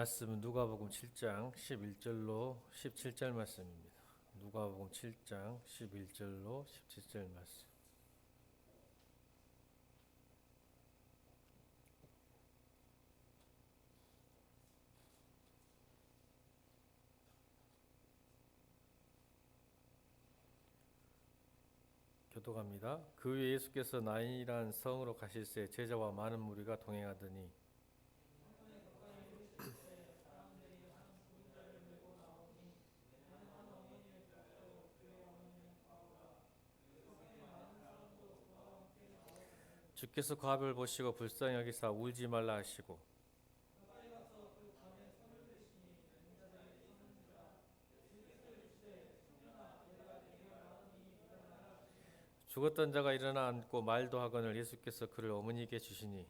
말씀은 누가복음 7장 11절로 17절 말씀입니다. 누가복음 7장 11절로 17절 말씀. 교독합니다. 그 후에 예수께서 나인이란 성으로 가실새 제자와 많은 무리가 동행하더니 주께서 그 아비를 보시고 불쌍히 여기사 울지 말라 하시고 죽었던 자가 일어나 앉고 말도 하거늘 예수께서 그를 어머니께 주시니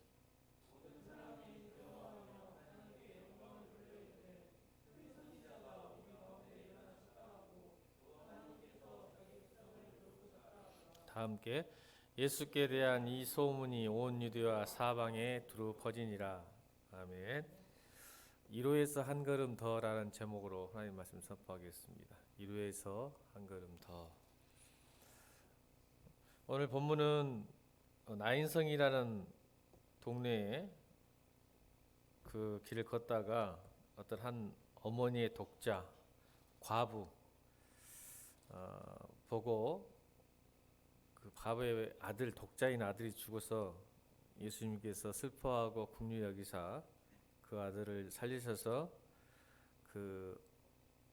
다 함께 예수께 대한 이 소문이 온 유대와 사방에 두루 퍼지니라. 아멘. 이로에서 한 걸음 더라는 제목으로 하나님 말씀 선포하겠습니다. 이로에서 한 걸음 더. 오늘 본문은 나인성이라는 동네에 그 길을 걷다가 어떤 한 어머니의 독자 과부 보고 그 과부의 아들 독자인 아들이 죽어서 예수님께서 슬퍼하고 긍휼히 여기사 그 아들을 살리셔서 그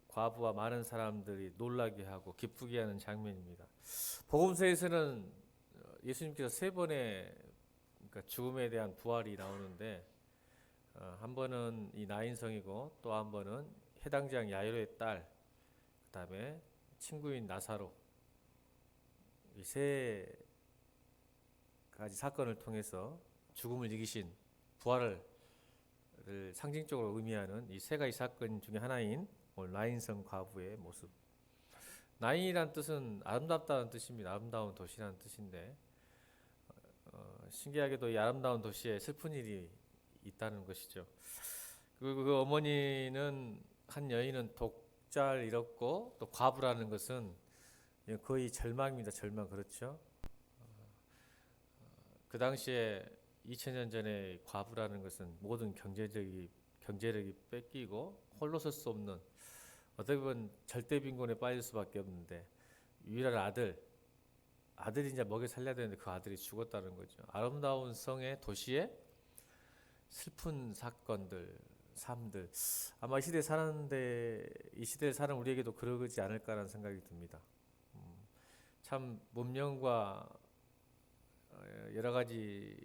과부와 많은 사람들이 놀라게 하고 기쁘게 하는 장면입니다. 복음서에서는 예수님께서 세 번의 그러니까 죽음에 대한 부활이 나오는데 한 번은 이 나인성이고 또 한 번은 해당장 야이로의 딸, 그다음에 친구인 나사로 이 세 가지 사건을 통해서 죽음을 이기신 부활을 상징적으로 의미하는 이 세 가지 사건 중에 하나인 오늘 나인성 과부의 모습. 나인이란 뜻은 아름답다는 뜻입니다. 아름다운 도시라는 뜻인데 신기하게도 이 아름다운 도시에 슬픈 일이 있다는 것이죠. 그 어머니는 한 여인은 독자를 잃었고 또 과부라는 것은 거의 절망입니다. 절망 그렇죠. 그 당시에 2000년 전에 과부라는 것은 모든 경제력이 뺏기고 홀로 설 수 없는 어떻게 보면 절대 빈곤에 빠질 수밖에 없는데 유일한 아들이 이제 먹여 살려야 되는데 그 아들이 죽었다는 거죠. 아름다운 성의 도시에 슬픈 사건들, 삶들 아마 이 시대에 사는데 이 시대에 사는 우리에게도 그러지 않을까라는 생각이 듭니다. 참 문명과 여러 가지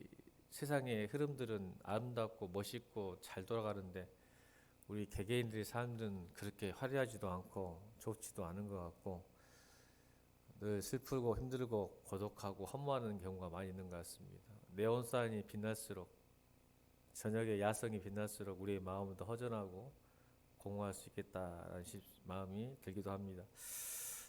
세상의 흐름들은 아름답고 멋있고 잘 돌아가는데 우리 개개인들의 삶은 그렇게 화려하지도 않고 좋지도 않은 것 같고 늘 슬프고 힘들고 고독하고 허무하는 경우가 많이 있는 것 같습니다. 네온사인이 빛날수록 저녁에 야성이 빛날수록 우리의 마음은 더 허전하고 공허할 수 있겠다라는 마음이 들기도 합니다.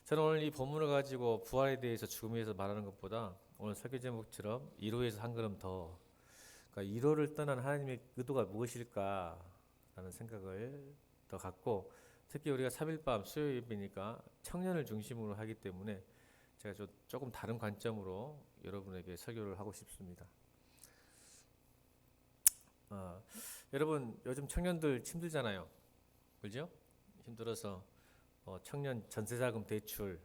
저는 오늘 이 본문을 가지고 부활에 대해서 죽음에 대해서 말하는 것보다 오늘 설교 제목처럼 이로에서 한 걸음 더, 그러니까 이로를 떠난 하나님의 의도가 무엇일까라는 생각을 더 갖고 특히 우리가 3일밤 수요 예배니까 청년을 중심으로 하기 때문에 제가 조금 다른 관점으로 여러분에게 설교를 하고 싶습니다. 여러분 요즘 청년들 힘들잖아요. 그죠? 힘들어서 청년 전세자금 대출,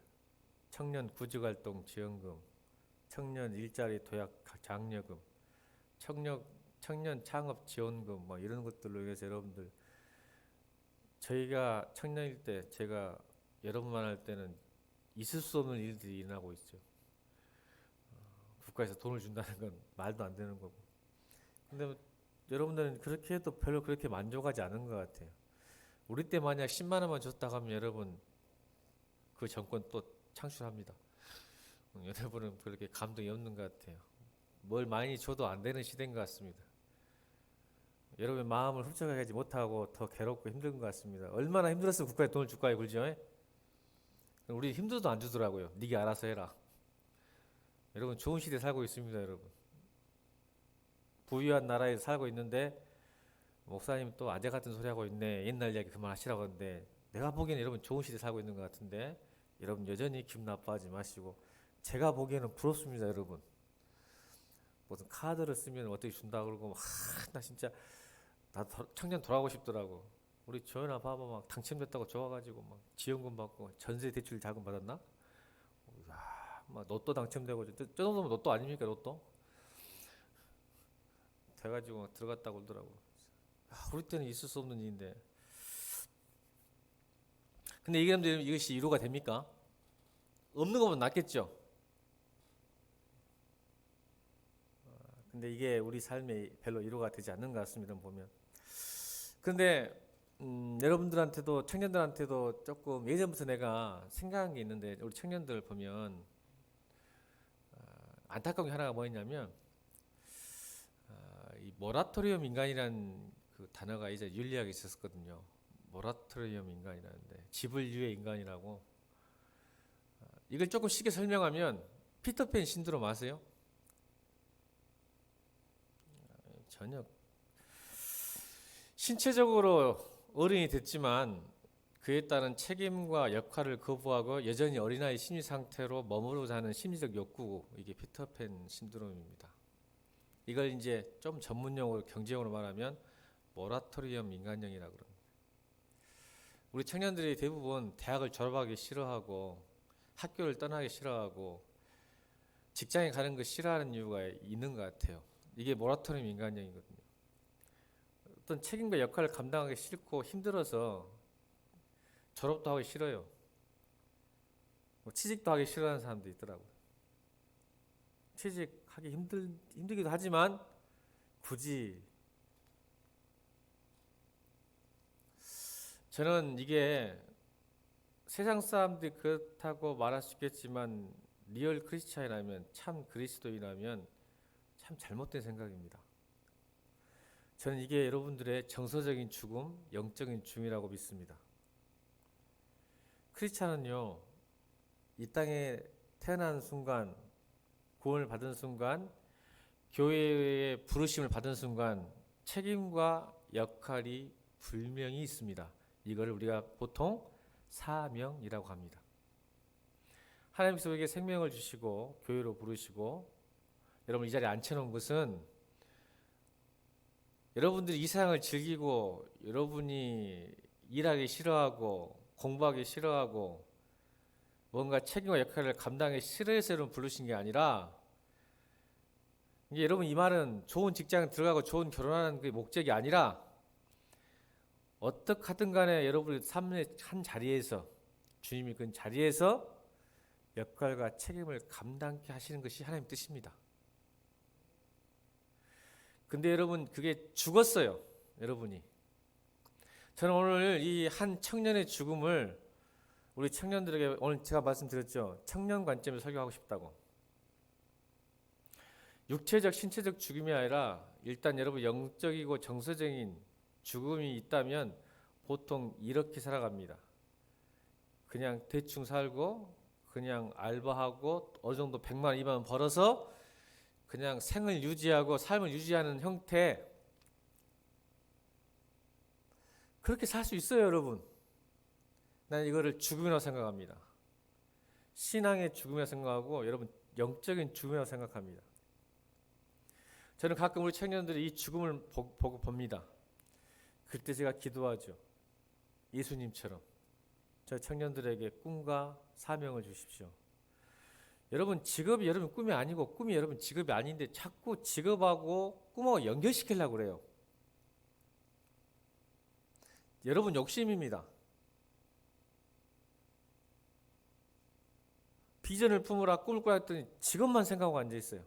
청년 구직활동 지원금, 청년 일자리 도약 장려금, 청년 창업 지원금 뭐 이런 것들로 인해서 여러분들 저희가 청년일 때 제가 여러분만 할 때는 있을 수 없는 일들이 일어나고 있죠. 국가에서 돈을 준다는 건 말도 안 되는 거고. 근데 여러분들은 그렇게 해도 별로 그렇게 만족하지 않은 것 같아요. 우리 때 만약 10만 원만 줬다고 하면 여러분 그 정권 또 창출합니다. 여러분은 그렇게 감동이 없는 것 같아요. 뭘 많이 줘도 안 되는 시대인 것 같습니다. 여러분의 마음을 흡족하게 하지 못하고 더 괴롭고 힘든 것 같습니다. 얼마나 힘들었으면 국가에 돈을 줄까요, 그죠? 우리 힘들어도 안 주더라고요. 네가 알아서 해라. 여러분 좋은 시대에 살고 있습니다, 여러분. 부유한 나라에 살고 있는데 목사님 또 아재 같은 소리 하고 있네. 옛날 이야기 그만하시라고 하는데 내가 보기에는 여러분 좋은 시대 살고 있는 것 같은데 여러분 여전히 기분 나빠하지 마시고 제가 보기에는 부럽습니다, 여러분. 무슨 카드를 쓰면 어떻게 준다 그러고 나 진짜 나 청년 돌아가고 싶더라고. 우리 조연아 봐봐 막 당첨됐다고 좋아가지고 막 지원금 받고 전세 대출 자금 받았나? 막 로또 당첨되고 저 정도면 로또 아닙니까 로또? 돼가지고 들어갔다고 그러더라고. 우리 때는 있을 수 없는 일인데. 근데 이것이 위로가 됩니까? 없는 것보다 낫겠죠. 근데 이게 우리 삶에 별로 위로가 되지 않는 것 같습니다. 보면. 근데 여러분들한테도 청년들한테도 조금 예전부터 내가 생각한 게 있는데 우리 청년들 보면 안타까운 게 하나가 뭐였냐면 이 모라토리엄 인간이라는 그 단어가 이제 윤리학에 있었거든요. 모라토리엄 인간이라는데 지불유예 인간이라고. 이걸 조금 쉽게 설명하면 피터팬 신드롬 아세요? 전혀 신체적으로 어른이 됐지만 그에 따른 책임과 역할을 거부하고 여전히 어린아이 심리 상태로 머무르고자 하는 심리적 욕구, 이게 피터팬 신드롬입니다. 이걸 이제 좀 전문용어로 경제용어로 말하면 모라토리엄 인간형이라고 그럽니다. 우리 청년들이 대부분 대학을 졸업하기 싫어하고 학교를 떠나기 싫어하고 직장에 가는 거 싫어하는 이유가 있는 것 같아요. 이게 모라토리엄 인간형이거든요. 어떤 책임과 역할을 감당하기 싫고 힘들어서 졸업도 하기 싫어요. 취직도 하기 싫어하는 사람도 있더라고요. 취직하기 힘들기도 하지만 굳이 저는 이게 세상 사람들이 그렇다고 말할 수 있겠지만 리얼 크리스찬이라면 참 그리스도인이라면 참 잘못된 생각입니다. 저는 이게 여러분들의 정서적인 죽음, 영적인 죽음이라고 믿습니다. 크리스찬은요, 이 땅에 태어난 순간, 구원을 받은 순간, 교회의 부르심을 받은 순간 책임과 역할이 분명히 있습니다. 이걸 우리가 보통 사명이라고 합니다. 하나님께서 우리에게 생명을 주시고 교회로 부르시고 여러분 이 자리에 앉혀놓은 것은 여러분들이 이 세상을 즐기고 여러분이 일하기 싫어하고 공부하기 싫어하고 뭔가 책임과 역할을 감당하기 싫어해서 여러분 부르신 게 아니라 이게 여러분 이 말은 좋은 직장 들어가고 좋은 결혼하는 그 목적이 아니라 어떻게 하든 간에 여러분의 삶의 한 자리에서 주님이 그 자리에서 역할과 책임을 감당케 하시는 것이 하나님 뜻입니다. 근데 여러분 그게 죽었어요. 여러분이. 저는 오늘 이 한 청년의 죽음을 우리 청년들에게 오늘 제가 말씀드렸죠. 청년 관점에서 설교하고 싶다고. 육체적 신체적 죽음이 아니라 일단 여러분 영적이고 정서적인 죽음이 있다면 보통 이렇게 살아갑니다. 그냥 대충 살고 그냥 알바하고 어느 정도 100만 원, 2만 원 벌어서 그냥 생을 유지하고 삶을 유지하는 형태, 그렇게 살 수 있어요, 여러분. 나는 이거를 죽음이라고 생각합니다. 신앙의 죽음이라고 생각하고 여러분 영적인 죽음이라고 생각합니다. 저는 가끔 우리 청년들이 이 죽음을 보고 봅니다. 그때 제가 기도하죠. 예수님처럼 저 청년들에게 꿈과 사명을 주십시오. 여러분 직업이 여러분 꿈이 아니고 꿈이 여러분 직업이 아닌데 자꾸 직업하고 꿈하고 연결시키려고 그래요. 여러분 욕심입니다. 비전을 품으라 꿈을 꾸라 했더니 직업만 생각하고 앉아있어요.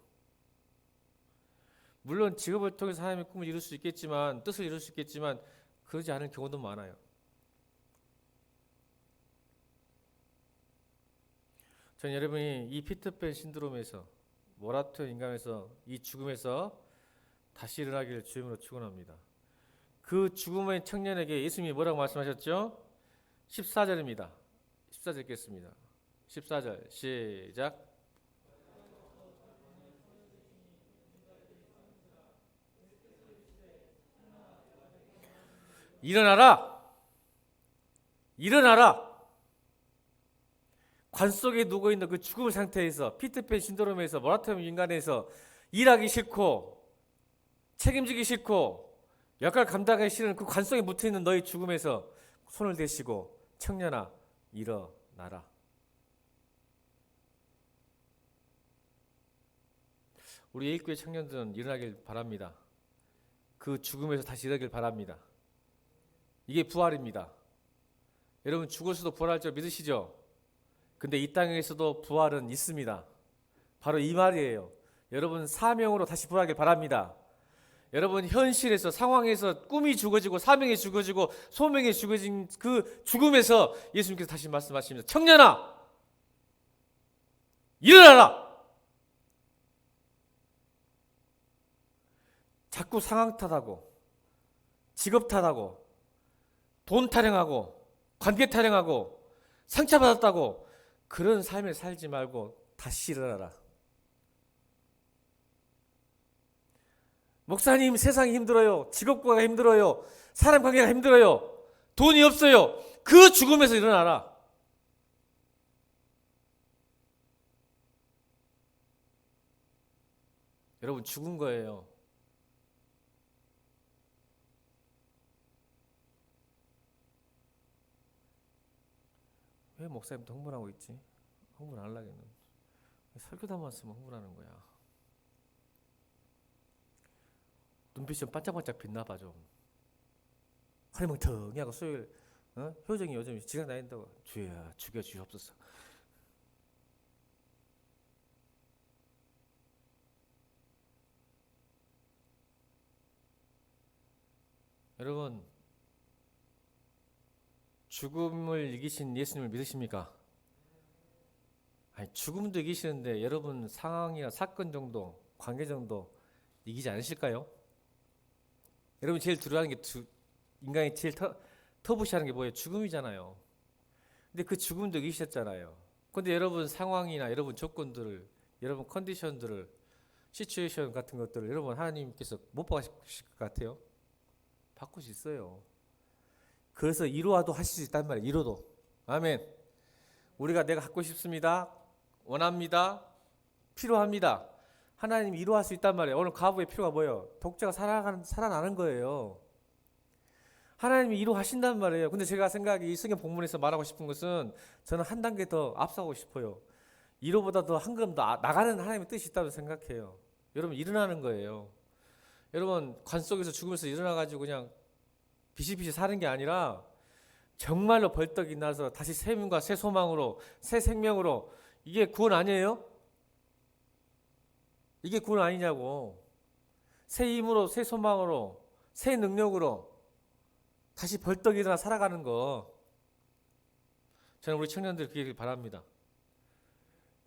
물론 직업을 통해서 하나님의 꿈을 이룰 수 있겠지만 뜻을 이룰 수 있겠지만 그러지 않은 경우도 많아요. 저는 여러분이 이 피터팬 신드롬에서 모라토리엄 인간에서 이 죽음에서 다시 일어나기를 주님으로 축원합니다. 그 죽음의 청년에게 예수님이 뭐라고 말씀하셨죠? 14절입니다. 14절 읽겠습니다. 14절 시작. 일어나라. 일어나라. 관 속에 누워있는 그 죽음 상태에서, 피터팬 신드롬에서, 모라토리엄 인간에서 일하기 싫고 책임지기 싫고 역할 감당하기 싫은 그 관 속에 묻혀있는 너의 죽음에서 손을 대시고, 청년아 일어나라. 우리 예일교회 청년들은 일어나길 바랍니다. 그 죽음에서 다시 일어나길 바랍니다. 이게 부활입니다. 여러분, 죽어서도 부활할 줄 믿으시죠? 근데 이 땅에서도 부활은 있습니다. 바로 이 말이에요. 여러분, 사명으로 다시 부활하길 바랍니다. 여러분, 현실에서, 상황에서 꿈이 죽어지고 사명이 죽어지고 소명이 죽어진 그 죽음에서 예수님께서 다시 말씀하십니다. 청년아 일어나라. 자꾸 상황 탓하고 직업 탓하고 돈 타령하고 관계 타령하고 상처받았다고 그런 삶을 살지 말고 다시 일어나라. 목사님, 세상이 힘들어요. 직업구가 힘들어요. 사람 관계가 힘들어요. 돈이 없어요. 그 죽음에서 일어나라. 여러분, 죽은 거예요. 왜 목사님도 흥분하고 있지? 흥분 안 하려겠네. 설교도 왔으면 흥분하는 거야. 눈빛이 좀 반짝반짝 빛나봐 좀. 허리 멍텅이 하고 수요일 효정이 요즘 지각 나인다고 주야 죽여 주옵소서. 여러분, 죽음을 이기신 예수님을 믿으십니까? 아니, 죽음도 이기시는데 여러분 상황이나 사건 정도, 관계 정도 이기지 않으실까요? 여러분, 제일 두려워하는 게 인간이 제일 터부시하는 게 뭐예요? 죽음이잖아요. 근데 그 죽음도 이기셨잖아요. 근데 여러분 상황이나 여러분 조건들을, 여러분 컨디션들을, 시츄에이션 같은 것들을 여러분 하나님께서 못 바꾸실 것 같아요? 바꿀 수 있어요. 그래서 이루어도 하실 수 있단 말이에요. 이루어도. 아멘. 우리가 내가 갖고 싶습니다. 원합니다. 필요합니다. 하나님이 이루어할 수 있단 말이에요. 오늘 과부의 필요가 뭐예요? 독자가 살아나는 거예요. 하나님이 이루어하신단 말이에요. 근데 제가 생각이 이 성경 본문에서 말하고 싶은 것은 저는 한 단계 더 앞서고 싶어요. 이루보다 더 한 걸음 더 나가는 하나님의 뜻이 있다고 생각해요. 여러분, 일어나는 거예요. 여러분, 관 속에서 죽으면서 일어나가지고 그냥 비실비실 사는 게 아니라 정말로 벌떡 일어나서 다시 새 힘과 새 소망으로, 새 생명으로. 이게 구원 아니에요? 이게 구원 아니냐고. 새 힘으로, 새 소망으로, 새 능력으로 다시 벌떡 일어나 살아가는 거. 저는 우리 청년들 그게 바랍니다.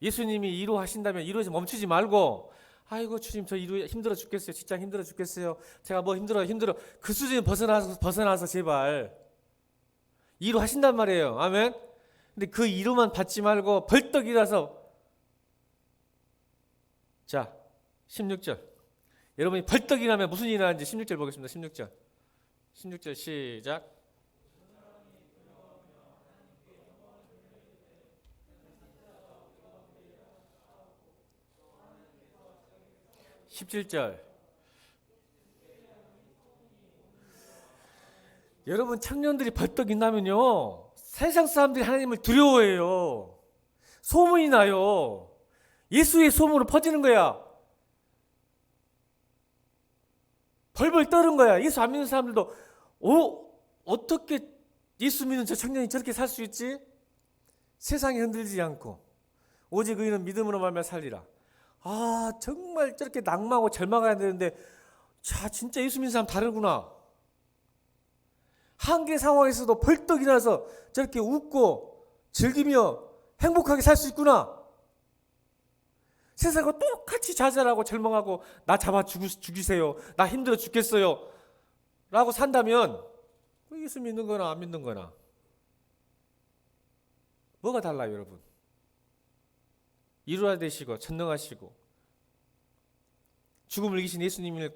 예수님이 이루하신다면 이루어서 멈추지 말고, 아이고 주님 저 힘들어 죽겠어요. 직장 힘들어 죽겠어요. 제가 뭐 힘들어. 그 수준 벗어나서 제발 이루하신단 말이에요. 아멘. 근데 그 이루만 받지 말고 벌떡 일어나서, 자 16절 여러분이 벌떡 일어나면 무슨 일이 일어나는지 16절 보겠습니다. 16절 시작. (17절) 여러분, 청년들이 벌떡 일어나면요 세상 사람들이 하나님을 두려워해요. 소문이 나요. 예수의 소문으로 퍼지는 거야. 벌벌 떠는 거야. 예수 안 믿는 사람들도 어떻게 예수 믿는 저 청년이 저렇게 살 수 있지? 세상에 흔들리지 않고 오직 의인은 믿음으로 말미암아 살리라. 아, 정말 저렇게 낙망하고 절망해야 되는데, 자, 진짜 예수 믿는 사람 다르구나. 한계 상황에서도 벌떡 일어나서 저렇게 웃고 즐기며 행복하게 살 수 있구나. 세상과 똑같이 좌절하고 절망하고 나 잡아 죽이세요. 나 힘들어 죽겠어요. 라고 산다면 예수 믿는 거나 안 믿는 거나 뭐가 달라요, 여러분? 이루어야 되시고 전능하시고 죽음을 이기신 예수님을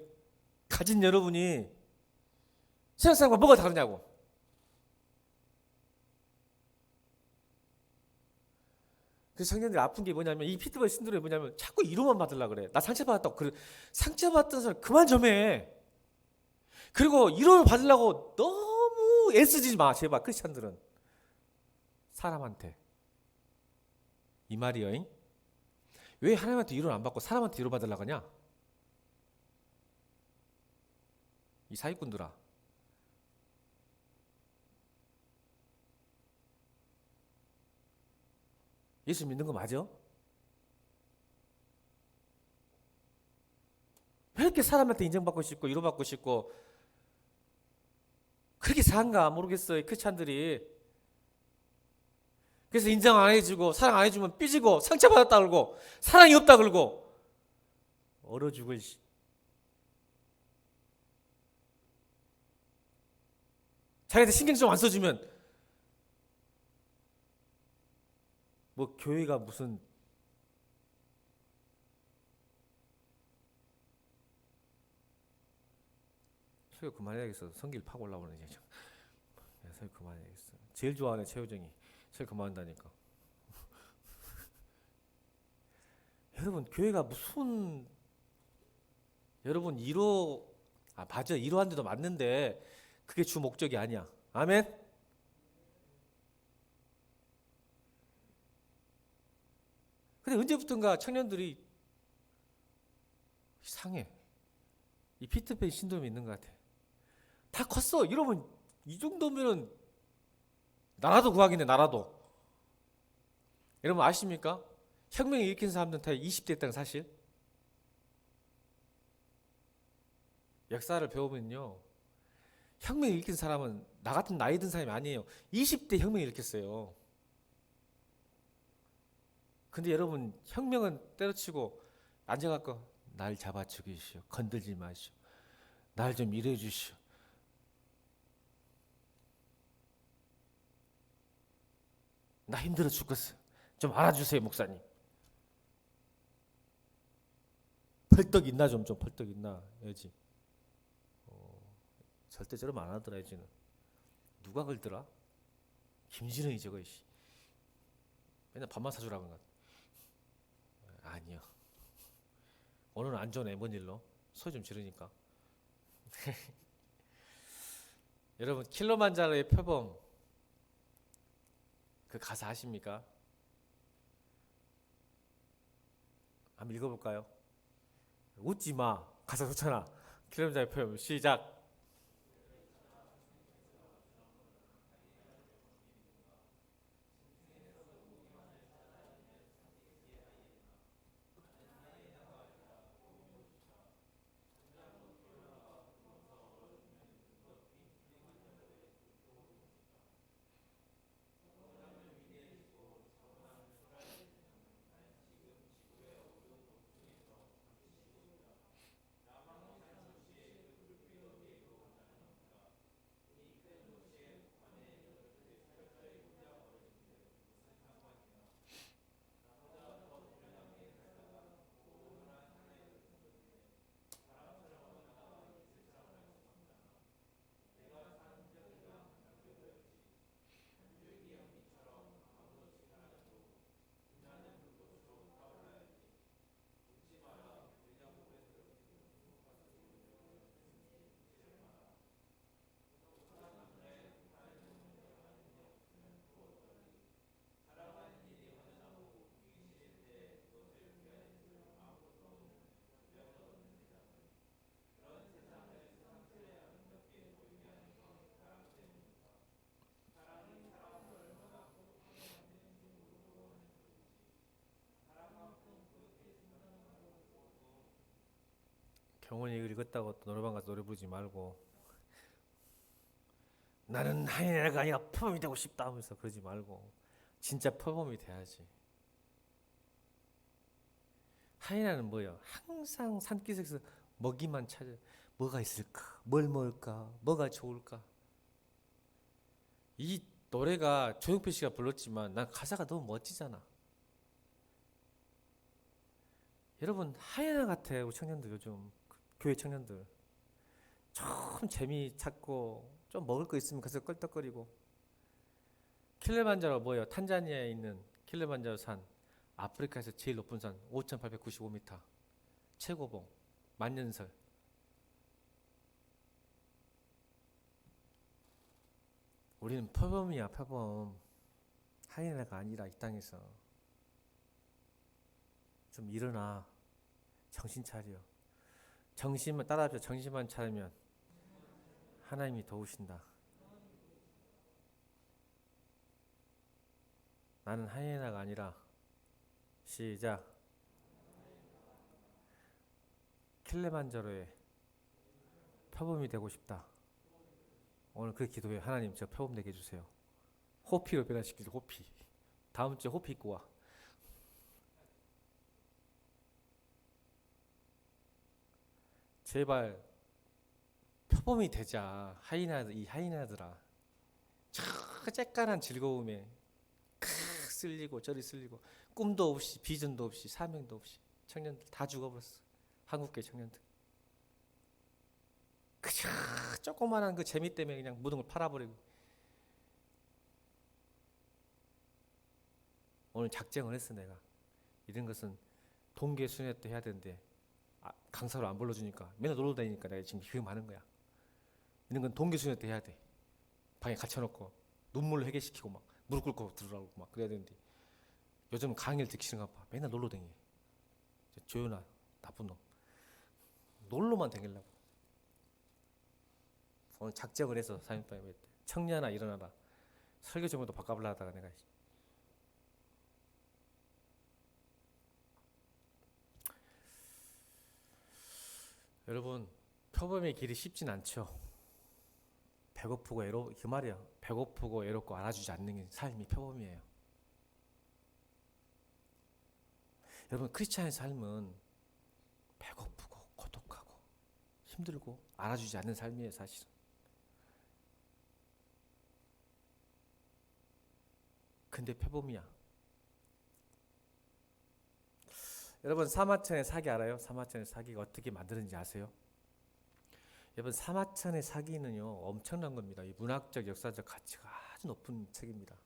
가진 여러분이 세상 사람과 뭐가 다르냐고. 그래서 청년들이 아픈 게 뭐냐면 이 피트버리 신드롬이 뭐냐면 자꾸 위로만 받으려고 그래. 나 상처받았다고. 그래. 상처받던 사람 그만 좀 해. 그리고 위로를 받으려고 너무 애쓰지 마. 제발 크리스찬들은. 사람한테. 이 말이여잉. 왜 하나님한테 위로를 안 받고 사람한테 위로 받으려고 하냐? 이 사기꾼들아. 예수 믿는 거 맞아? 왜 이렇게 사람한테 인정받고 싶고 위로받고 싶고 그렇게 사한가 모르겠어요. 크리스찬들이. 그래서 인정 안 해주고 사랑 안 해주면 삐지고 상처받았다 그러고 사랑이 없다 그러고 얼어 죽을. 자기한테 신경 좀 안 써주면 뭐 교회가 무슨 설교 그만해야겠어. 성길 파고 올라오네 이제. 설교 그만해야겠어. 제일 좋아하는 최효정이 설교 그만한다니까. 여러분 교회가 무슨 여러분 위로 맞아 위로한 데도 맞는데 그게 주 목적이 아니야. 아멘. 근데 언제부턴가 청년들이 이상해. 이 피터팬 신도움이 있는 것 같아. 다 컸어. 이러면 이 정도면은 나라도 구하겠네. 나라도. 여러분 아십니까? 혁명을 일으킨 사람들은 다 20대였다는 사실. 역사를 배우면요. 혁명을 일으킨 사람은 나 같은 나이 든 사람이 아니에요. 20대 혁명을 일으켰어요. 근데 여러분 혁명은 때려치고 앉아갖고 날 잡아 죽이시오. 건들지 마시오. 날 좀 이래 주시오. 나 힘들어 죽겠어. 좀 알아주세요 목사님. 펄떡 있나 좀 펄떡 있나 여지. 절대 저러면 안 하더라 여지는. 누가 걸더라? 김진영이 저거 맨날 밥만 사주라고 한 것. 아니요. 오늘은 안 좋네. 뭔 일로? 소리 좀 지르니까. 여러분 킬로만자로의 표범 그 가사 아십니까? 한번 읽어볼까요? 웃지 마. 가사 좋잖아. 킬로만자로의 표범 시작. 경훈이 이걸 읽었다고 또 노래방 가서 노래 부르지 말고 나는 하이네가 아니라 표범이 되고 싶다 하면서 그러지 말고 진짜 표범이 돼야지. 하이나는 뭐예요? 항상 산기슭에서 먹이만 찾아. 뭐가 있을까? 뭘 먹을까? 뭐가 좋을까? 이 노래가 조용필 씨가 불렀지만 난 가사가 너무 멋지잖아. 여러분 하이나 같아. 우리 청년들 요즘 교회 청년들 좀 재미 찾고 좀 먹을 거 있으면 가서 껄떡거리고. 킬리만자로 뭐예요? 탄자니아에 있는 킬리만자로 산, 아프리카에서 제일 높은 산 5,895m 최고봉 만년설. 우리는 표범이야, 표범. 하이에나가 아니라 이 땅에서. 좀 일어나. 정신 차려. 정신만 따라합시다. 정신만 차리면 하나님이 도우신다. 나는 하이에나가 아니라, 시작, 킬레만자로의 표범이 되고 싶다. 오늘 그 기도해. 하나님, 저 표범 되게 해주세요. 호피로 변화시키죠. 호피. 다음 주에 호피 입고 와. 제발 표범이 되자. 이 하이에나들아. 저 쬐깐한 즐거움에 쓸리고 저리 쓸리고, 꿈도 없이 비전도 없이 사명도 없이 청년들 다 죽어버렸어. 한국계 청년들. 그저 조그만한 그 재미 때문에 그냥 모든 걸 팔아버리고. 오늘 작정을 했어. 내가 이런 것은 동계 순회 때 해야 되는데 강사로 안 불러주니까 맨날 놀러 다니니까 내가 지금 위험하는 거야. 이런 건 동계 순회 때 해야 돼. 방에 갇혀놓고 눈물로 회개시키고 막 무릎 꿇고 들으라고 막 그래야 되는데, 요즘 강의를 듣기 싫은가 봐. 맨날 놀러 다니. 조연아, 나쁜 놈. 놀러만 다니려고. 오늘 작정을 해서 3.18 때 청년아 일어나라. 설교 제목도 바꿔보려 하다가 내가, 여러분, 표범의 길이 쉽진 않죠. 배고프고 그 말이야. 배고프고 외롭고 알아주지 않는 게 삶이 표범이에요. 여러분, 크리스찬의 삶은 배고프고 고독하고 힘들고 알아주지 않는 삶이에요, 사실은. 근데 표범이야. 여러분, 사마천의 사기 알아요? 사마천의 사기가 어떻게 만드는지 아세요? 여러분, 사마천의 사기는요 엄청난 겁니다. 이 문학적 역사적 가치가 아주 높은 책입니다.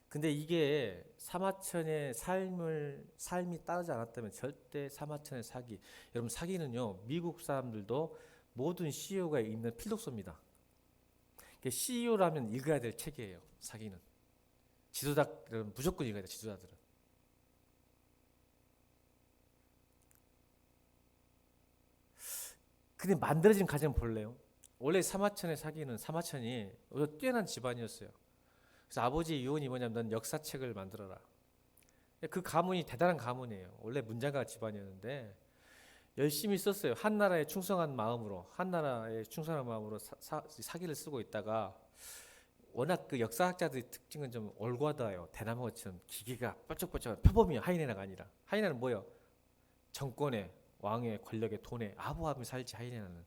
근데 이게 사마천의 삶이 따르지 않았다면 절대 사마천의 사기, 여러분 사기는요 미국 사람들도 모든 CEO가 읽는 필독서입니다. CEO라면 읽어야 될 책이에요. 사기는 지도자들은 무조건 읽어야 돼요. 지도자들은. 근데 만들어진 과정 볼래요? 원래 사마천의 사기는, 사마천이 뛰어난 집안이었어요. 그래서 아버지의 유언이 뭐냐면 넌 역사책을 만들어라. 그 가문이 대단한 가문이에요. 원래 문장가 집안이었는데 열심히 썼어요. 한 나라에 충성한 마음으로, 사기를 쓰고 있다가, 워낙 그 역사학자들의 특징은 좀 올곧아요. 대나무처럼 기계가 뾰족뾰족한 표범이에요. 하이에나가 아니라. 하이에나는 뭐예요? 정권에, 왕의 권력의 돈에 아부하며 살지. 하이에나는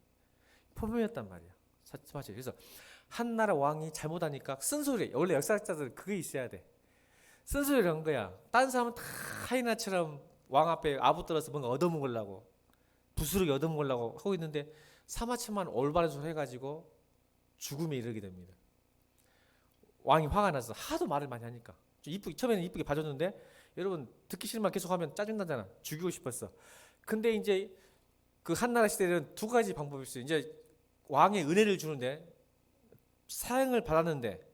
표범이었단 말이야. 사실 그래서 한 나라 왕이 잘못하니까 쓴소리. 원래 역사학자들은 그게 있어야 돼. 쓴소리를 한 거야. 딴 사람은 다 하이에나처럼 왕 앞에 아부 떨어서 뭔가 얻어먹으려고, 부스러기 얻어먹으려고 하고 있는데, 사마천만 올바른 소리 해가지고 죽음에 이르게 됩니다. 왕이 화가 나서 하도 말을 많이 하니까. 처음에는 이쁘게 봐줬는데, 여러분 듣기 싫은 말 계속하면 짜증나잖아. 죽이고 싶었어. 근데 이제 그 한나라 시대에는 두 가지 방법이 있어요. 이제 왕의 은혜를 주는데, 사형을 받았는데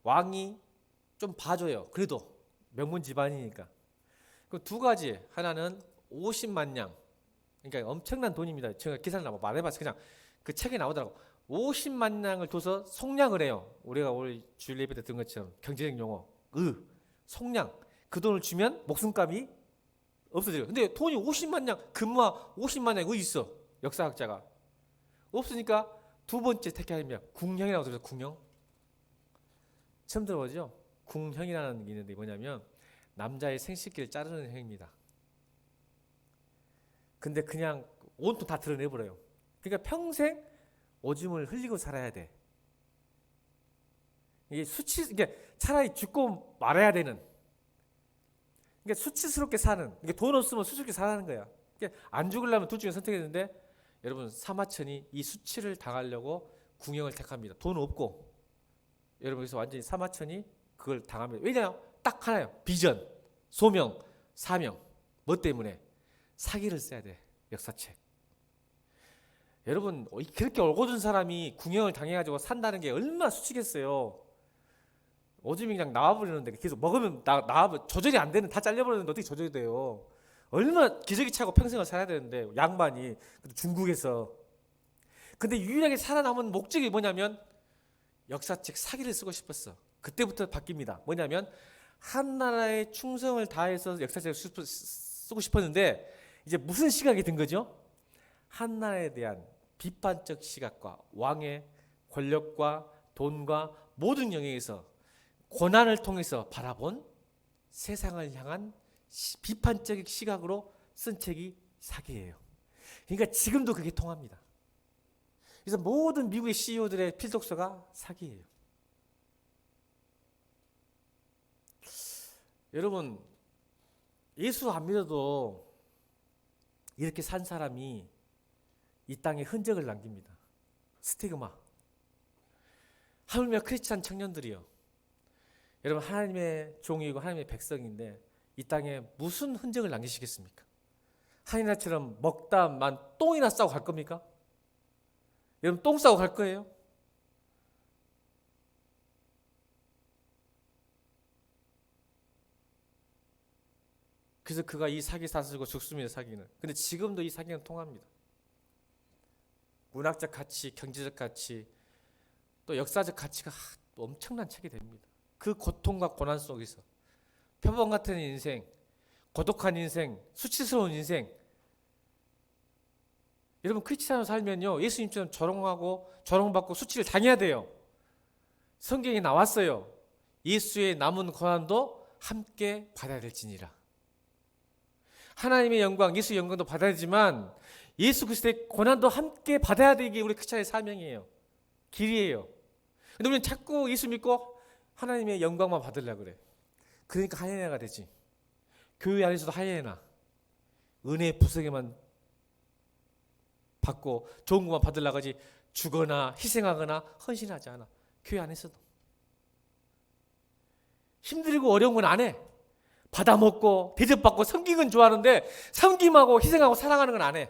왕이 좀 봐줘요. 그래도 명문 집안이니까. 그 두 가지. 하나는 50만 냥, 그러니까 엄청난 돈입니다. 제가 계산을 말해봤어요. 그냥 그 책에 나오더라고. 50만 냥을 둬서 속량을 해요. 우리가 오늘 주일 예배 때 들은 것처럼 경제적 용어, 속량. 그 돈을 주면 목숨값이 없어져요. 근데 돈이 50만 냥, 금화 50만 냥 어디 있어? 역사학자가 없으니까 두 번째 택하입니다. 궁형이라고 들어서 궁형. 처음 들어보죠? 궁형이라는 게 있는데 뭐냐면 남자의 생식기를 자르는 행위입니다. 근데 그냥 온통 다 드러내버려요. 그러니까 평생 오줌을 흘리고 살아야 돼. 이게 차라리 죽고 말아야 되는. 그러니까 수치스럽게 사는. 돈 없으면 수치스럽게 살아는 거야. 그러니까 안 죽으려면 둘 중에 선택했는데, 여러분 사마천이 이 수치를 당하려고 궁형을 택합니다. 돈 없고. 여러분 그래서 완전히 사마천이 그걸 당합니다. 왜냐하면 딱 하나요. 비전, 소명, 사명. 뭐 때문에? 사기를 써야 돼. 역사책. 여러분 그렇게 얼거둔 사람이 궁형을 당해가지고 산다는 게 얼마나 수치겠어요. 오줌이 그냥 나와버리는데 계속 먹으면 조절이 안 되는, 다 잘려버리는데 어떻게 조절이 돼요. 얼마나 기저귀 차고 평생을 살아야 되는데 양반이 중국에서. 근데 유일하게 살아남은 목적이 뭐냐면 역사책 사기를 쓰고 싶었어. 그때부터 바뀝니다. 뭐냐면 한 나라에 충성을 다해서 역사책을 쓰고 싶었는데 이제 무슨 시각이 든 거죠? 한 나라에 대한 비판적 시각과 왕의 권력과 돈과 모든 영역에서 고난을 통해서 바라본 세상을 향한 비판적 시각으로 쓴 책이 사기예요. 그러니까 지금도 그게 통합니다. 그래서 모든 미국의 CEO들의 필독서가 사기예요. 여러분 예수 안 믿어도 이렇게 산 사람이 이 땅에 흔적을 남깁니다. 스티그마. 하물며 크리스찬 청년들이요. 여러분 하나님의 종이고 하나님의 백성인데 이 땅에 무슨 흔적을 남기시겠습니까? 하이나처럼 먹다만 똥이나 싸고 갈 겁니까? 여러분 똥 싸고 갈 거예요? 그래서 그가 이 사기 사슬고 죽습니다. 사기는. 근데 지금도 이 사기는 통합니다. 문학적 가치, 경제적 가치, 또 역사적 가치가 또 엄청난 책이 됩니다. 그 고통과 고난 속에서 표범 같은 인생, 고독한 인생, 수치스러운 인생. 여러분 크리스찬으로 살면요 예수님처럼 조롱받고 수치를 당해야 돼요. 성경에 나왔어요. 예수의 남은 고난도 함께 받아야 될지니라. 하나님의 영광, 예수의 영광도 받아야 되지만 예수 그리스도의 고난도 함께 받아야 되기 우리 크리스찬의 사명이에요. 길이에요. 근데 우리는 자꾸 예수 믿고 하나님의 영광만 받으려고 그래. 그러니까 하이에나가 되지. 교회 안에서도 하이에나. 은혜의 부석에만 받고 좋은 것만 받으려고 하지 주거나 희생하거나 헌신하지 않아. 교회 안에서도. 힘들고 어려운 건 안 해. 받아먹고 대접받고 섬기는 좋아하는데 섬김하고 희생하고 사랑하는 건 안 해.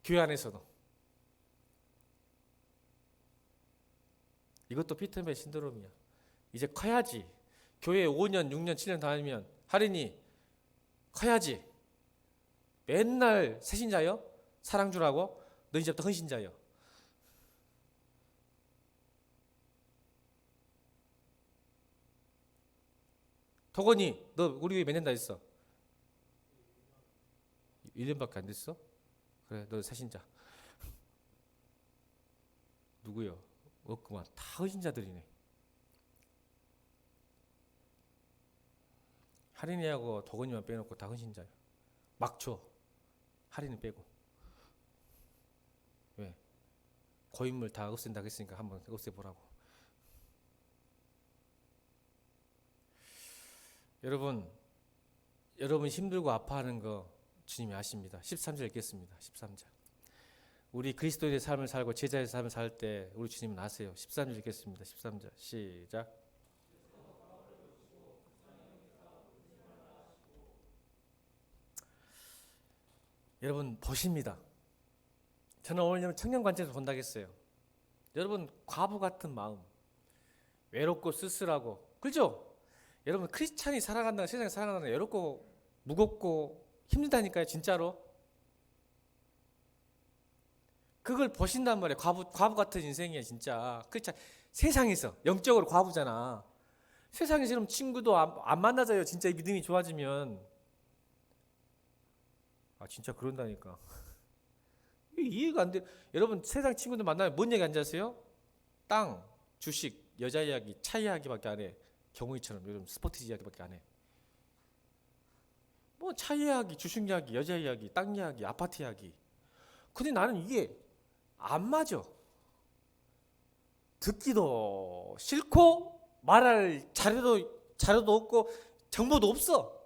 교회 안에서도. 이것도 피터맨 신드롬이야. 이제 커야지. 교회 5년, 6년, 7년 다니면 할인이 커야지. 맨날 새신자요? 사랑 주라고? 너 이제부터 헌신자요. 도건이 너 우리 교회 몇 년 다녔어? 1년밖에 안 됐어? 그래 너 새신자. 누구요? 없구만. 다 헌신자들이네. 할인이하고 도건이만 빼놓고 다 헌신자야. 막 줘. 할인은 빼고. 왜? 고인물 다 없앤다고 했으니까 한번 없애보라고. 여러분 힘들고 아파하는 거 주님이 아십니다. 13절 읽겠습니다. 13절. 우리 그리스도의 삶을 살고 제자의 삶을 살 때 우리 주님은 아세요. 13절 읽겠습니다. 13절 시작. 여러분 보십니다. 저는 오늘 청년 관점에서 본다고 했어요. 여러분 과부 같은 마음, 외롭고 쓸쓸하고, 그렇죠? 여러분 크리스찬이 살아간다는, 세상에 살아간다는 게 외롭고 무겁고 힘들다니까요. 진짜로. 그걸 보신단 말이에요. 과부 같은 인생이에요. 진짜 크리스찬. 세상에서 영적으로 과부잖아. 세상에서 이런 친구도 안 만나져요. 진짜 믿음이 좋아지면. 아 진짜 그런다니까. 이해가 안 돼. 여러분 세상 친구들 만나면 뭔 얘기 앉아세요? 땅, 주식, 여자 이야기, 차 이야기밖에 안 해. 경우이처럼 요즘 스포츠 이야기밖에 안 해. 뭐 차 이야기, 주식 이야기, 여자 이야기, 땅 이야기, 아파트 이야기. 근데 나는 이게 안 맞아. 듣기도 싫고 말할 자료도 없고 정보도 없어.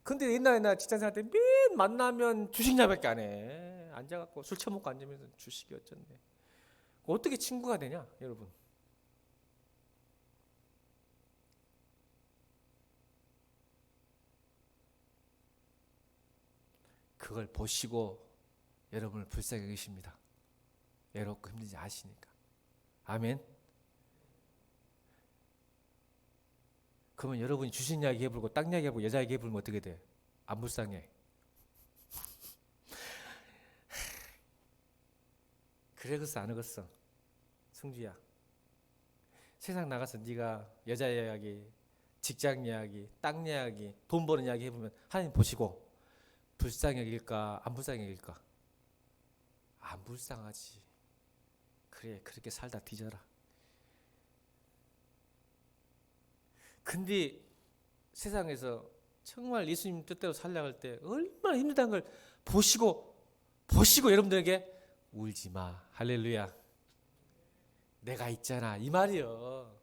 근데 옛날에 나 직장 생활 때 맨 만나면 주식 이야기밖에 안 해. 앉아갖고 술 처먹고 앉으면서 주식이 어쩐네. 어떻게 친구가 되냐 여러분. 그걸 보시고 여러분을 불쌍히 여기십니다. 외롭고 힘들지 아시니까. 아멘. 그러면 여러분이 주신 이야기 해불고 땅 이야기 해불고 여자 이야기 해불면 어떻게 돼? 안 불쌍해. 그래서 안 하겠어. 승주야. 세상 나가서 네가 여자 이야기, 직장 이야기, 땅 이야기, 돈 버는 이야기 해보면 하나님 보시고 불쌍히 여길까 안 불쌍히 여길까? 안 불쌍하지. 그래 그렇게 살다 뒤져라. 근데 세상에서 정말 예수님 뜻대로 살려고 할 때 얼마나 힘들다는 걸 보시고 여러분들에게 울지 마. 할렐루야. 내가 있잖아. 이 말이요.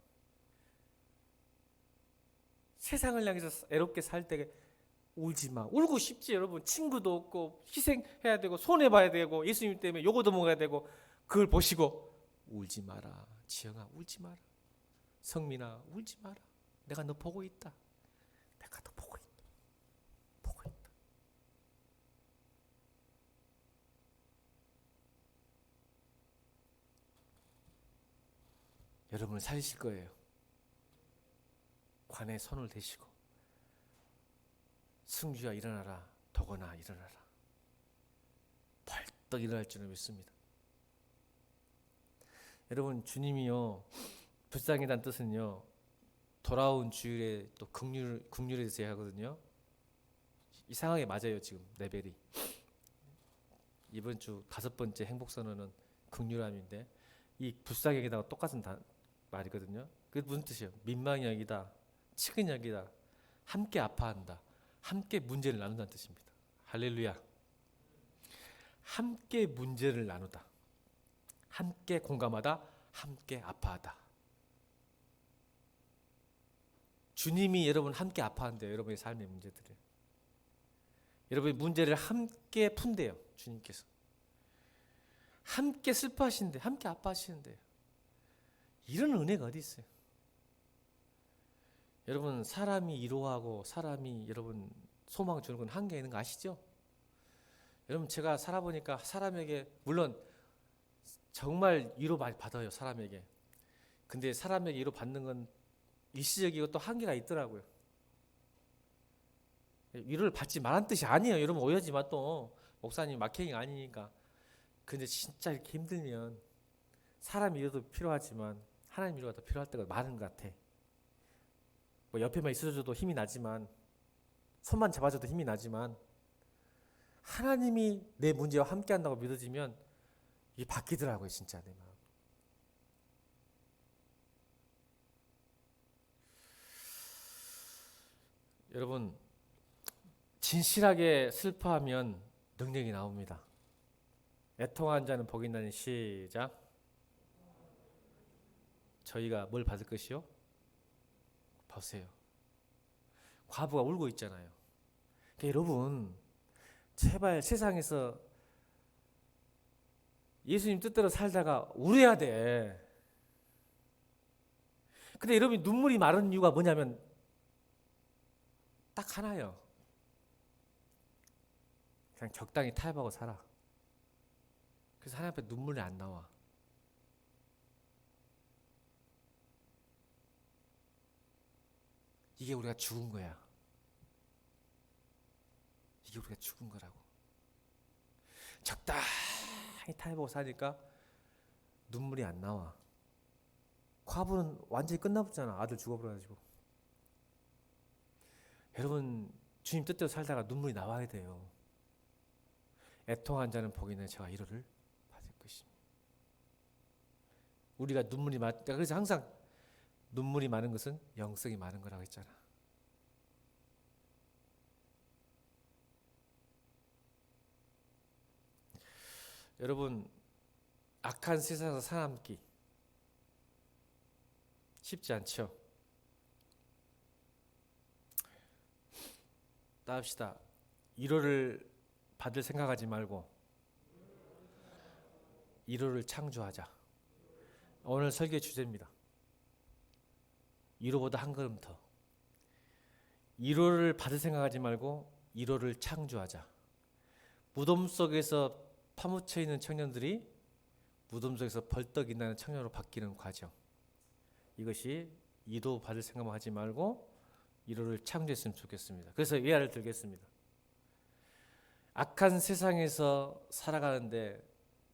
세상을 향해서 애롭게 살 때 울지 마. 울고 싶지 여러분. 친구도 없고 희생해야 되고 손해봐야 되고 예수님 때문에 요거도 먹어야 되고 그걸 보시고 울지 마라. 지영아 울지 마라. 성민아 울지 마라. 내가 너 보고 있다. 내가 너 보고 있다. 보고 있다. 여러분을 살리실 거예요. 관에 손을 대시고 승주야 일어나라. 도건아 일어나라. 벌떡 일어날 줄을 믿습니다. 여러분 주님이요 불쌍이란 뜻은요 돌아온 주일에 또 긍휼에 대해서 하거든요. 이상하게 맞아요 지금 레벨이. 이번 주 5번째 행복선언은 긍휼함인데 이 불쌍하게다가 똑같은 말이거든요. 그게 무슨 뜻이에요? 민망이 여기다, 치근히 여기다, 함께 아파한다, 함께 문제를 나눈다는 뜻입니다. 할렐루야. 함께 문제를 나누다, 함께 공감하다, 함께 아파하다. 주님이 여러분 함께 아파한대요. 여러분의 삶의 문제들을. 여러분의 문제를 함께 푼대요. 주님께서. 함께 슬퍼하시는데 함께 아파하시는데 이런 은혜가 어디 있어요? 여러분 사람이 위로하고 사람이 여러분 소망 주는 건 한계가 있는 거 아시죠? 여러분 제가 살아보니까 사람에게 물론 정말 위로 많이 받아요. 사람에게. 근데 사람에게 위로 받는 건 일시적이고 또 한계가 있더라고요. 위로를 받지 말란 뜻이 아니에요. 여러분 오해하지 마. 또 목사님 마케팅 아니니까. 근데 진짜 이렇게 힘들면 사람 위로도 필요하지만 하나님 위로가 더 필요할 때가 많은 것 같아. 뭐 옆에만 있어줘도 힘이 나지만 손만 잡아줘도 힘이 나지만 하나님이 내 문제와 함께한다고 믿어지면 이게 바뀌더라고요. 진짜 내 마음. 여러분 진실하게 슬퍼하면 능력이 나옵니다. 애통한 자는 복이 있나니 시작. 저희가 뭘 받을 것이요? 보세요. 과부가 울고 있잖아요. 그러니까 여러분 제발 세상에서 예수님 뜻대로 살다가 울어야 돼. 근데 여러분이 눈물이 마른 이유가 뭐냐면 딱 하나예요. 그냥 적당히 타협하고 살아. 그래서 하나님 앞에 눈물이 안 나와. 이게 우리가 죽은 거야. 이게 우리가 죽은 거라고. 적당히 타협하고 사니까 눈물이 안 나와. 과부는 완전히 끝나버렸잖아. 아들 죽어버려가지고. 여러분 주님 뜻대로 살다가 눈물이 나와야 돼요. 애통한 자는 복이 있나니 저와 위로를 받을 것입니다. 우리가 눈물이 그래서 항상 눈물이 많은 것은 영성이 많은 거라고 했잖아. 여러분 악한 세상에서 살아남기 쉽지 않죠. 따릅시다. 위로를 받을 생각하지 말고 1호를 창조하자. 오늘 설교 주제입니다. 1호보다 한 걸음 더. 1호를 받을 생각하지 말고 1호를 창조하자. 무덤 속에서 파묻혀 있는 청년들이 무덤 속에서 벌떡 일어나는 청년으로 바뀌는 과정. 이것이 2도 받을 생각만 하지 말고 1호를 창조했으면 좋겠습니다. 그래서 예화를 들겠습니다. 악한 세상에서 살아가는데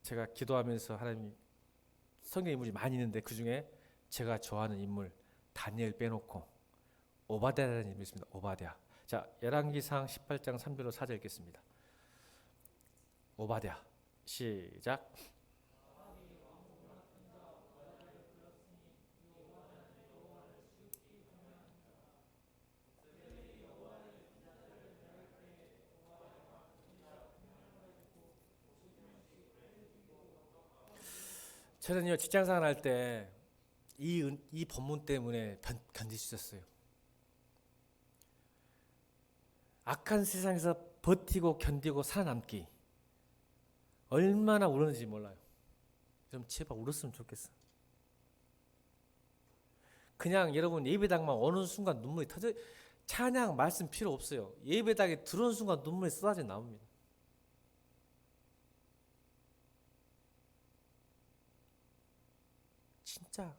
제가 기도하면서 하나님 성경 인물이 많이 있는데 그 중에 제가 좋아하는 인물 다니엘 빼놓고 오바댜라는 인물이 있습니다. 오바댜. 자, 열왕기상 18장 3절로 4절 읽겠습니다. 오바댜. 시작. 저는요 직장생활 할 때 이 본문 때문에 견딜 수 있었어요. 악한 세상에서 버티고 견디고 살아남기 얼마나 울었는지 몰라요. 좀 제발 울었으면 좋겠어. 그냥 여러분 예배당만 오는 순간 눈물이 터져. 찬양 말씀 필요 없어요. 예배당에 들어오는 순간 눈물이 쏟아져 나옵니다. 진짜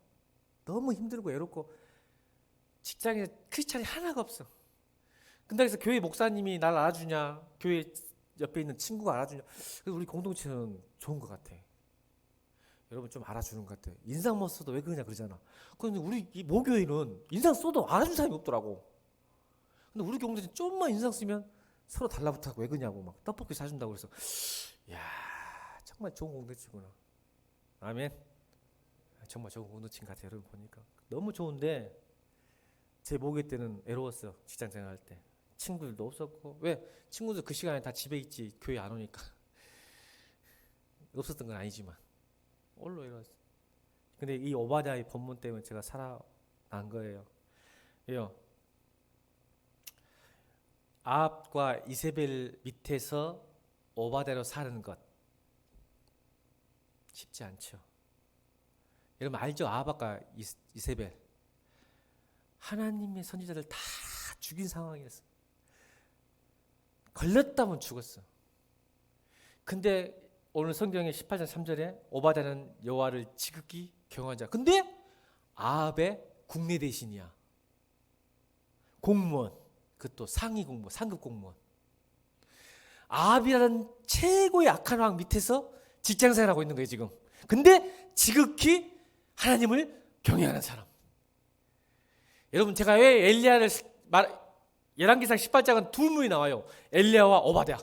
너무 힘들고 외롭고 직장에 크리스찬이 하나가 없어. 근데 그래서 교회 목사님이 날 알아주냐, 교회 옆에 있는 친구가 알아주냐. 그래서 우리 공동체는 좋은 것 같아. 여러분 좀 알아주는 것 같아. 인상 못 써도 왜 그러냐 그러잖아. 근데 우리 이 모교회는 인상 써도 알아준 사람이 없더라고. 근데 우리 공동체 좀만 인상 쓰면 서로 달라붙하고 왜 그러냐고 막 떡볶이 사준다고 그래서 야 정말 좋은 공동체구나. 아멘. 정말 좋은 공동체 같아요. 여러분 보니까 너무 좋은데 제 모교회 때는 외로웠어. 직장생활 할 때 친구들도 없었고. 왜? 친구들 그 시간에 다 집에 있지 교회 안 오니까. 없었던 건 아니지만 올로 이랬어. 근데 이 오바댜의 본문 때문에 제가 살아난 거예요. 왜요? 아합과 이세벨 밑에서 오바댜로 사는 것 쉽지 않죠. 여러분 알죠? 아합과 이세벨 하나님의 선지자들 다 죽인 상황이었어. 걸렸다면 죽었어. 근데 오늘 성경의 18장 3절에 오바댜는 여호와를 지극히 경외한 자. 근데 아합의 국내 대신이야. 공무원. 그것도 상위 공무원, 상급 공무원. 아합이라는 최고의 악한 왕 밑에서 직장생활하고 있는 거예요 지금. 근데 지극히 하나님을 경외하는 사람. 여러분 제가 왜 엘리야를 열왕기상 18장은 두 인물이 나와요. 엘리야와 오바댜.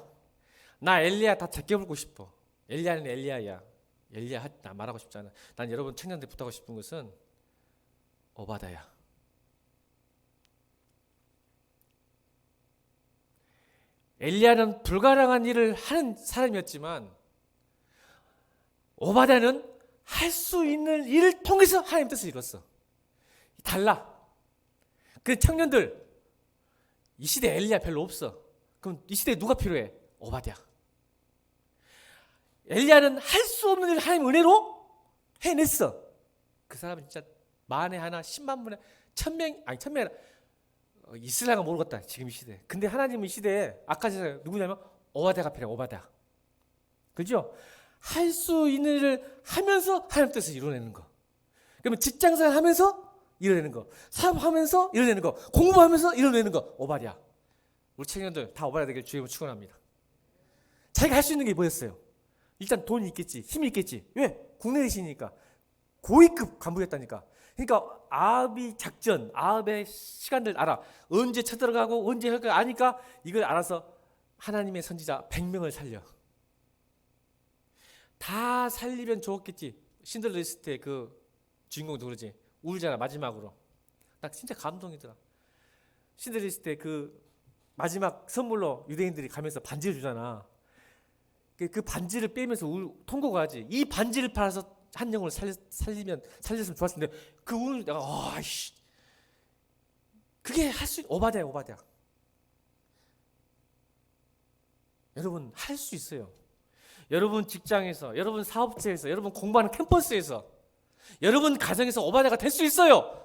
나 엘리야 다 제껴불고 싶어. 엘리야는 엘리야야. 엘리야 나 말하고 싶지 않아. 난 여러분 청년들 부탁하고 싶은 것은 오바댜야. 엘리야는 불가능한 일을 하는 사람이었지만 오바댜는 할 수 있는 일을 통해서 하나님 뜻을 이뤘어. 달라. 그 청년들 이 시대에 엘리야 별로 없어. 그럼 이 시대에 누가 필요해? 오바댜. 엘리야는 할 수 없는 일을 하나님 은혜로 해냈어. 그 사람은 진짜 만에 하나 10만 분에 1000명 아니 1000명 이스라엘은 모르겠다 지금 이 시대. 근데 하나님은 이 시대에 아까 제가 누구냐면 오바댜가 필요해. 오바댜. 그죠? 할 수 있는 일을 하면서 하나님 뜻을 이루어내는 거. 그러면 직장생활 하면서 이뤄내는 거, 사업하면서 이뤄내는 거, 공부하면서 이뤄내는 거. 오바댜. 우리 청년들 다 오바댜 되길 주님을 축원합니다. 자기가 할 수 있는 게 뭐였어요? 일단 돈이 있겠지, 힘이 있겠지. 왜? 국내 대신이니까. 고위급 간부였다니까. 그러니까 아합의 작전, 아합의 시간들 알아. 언제 쳐들어가고 언제 할 거 아니까 이걸 알아서 하나님의 선지자 100명을 살려. 다 살리면 좋았겠지. 신들러 있을 때 그 주인공도 그러지. 울잖아 마지막으로. 나 진짜 감동이더라. 신들러 있을 때 그 마지막 선물로 유대인들이 가면서 반지를 주잖아. 그 반지를 빼면서 통곡을 하지. 이 반지를 팔아서 한 영혼을 살렸으면 좋았을 텐데 그 운을 내가 아이씨 그게 할 수 오바댜야. 오바댜. 여러분 할 수 있어요. 여러분 직장에서, 여러분 사업체에서, 여러분 공부하는 캠퍼스에서, 여러분 가정에서 오바댜가 될 수 있어요.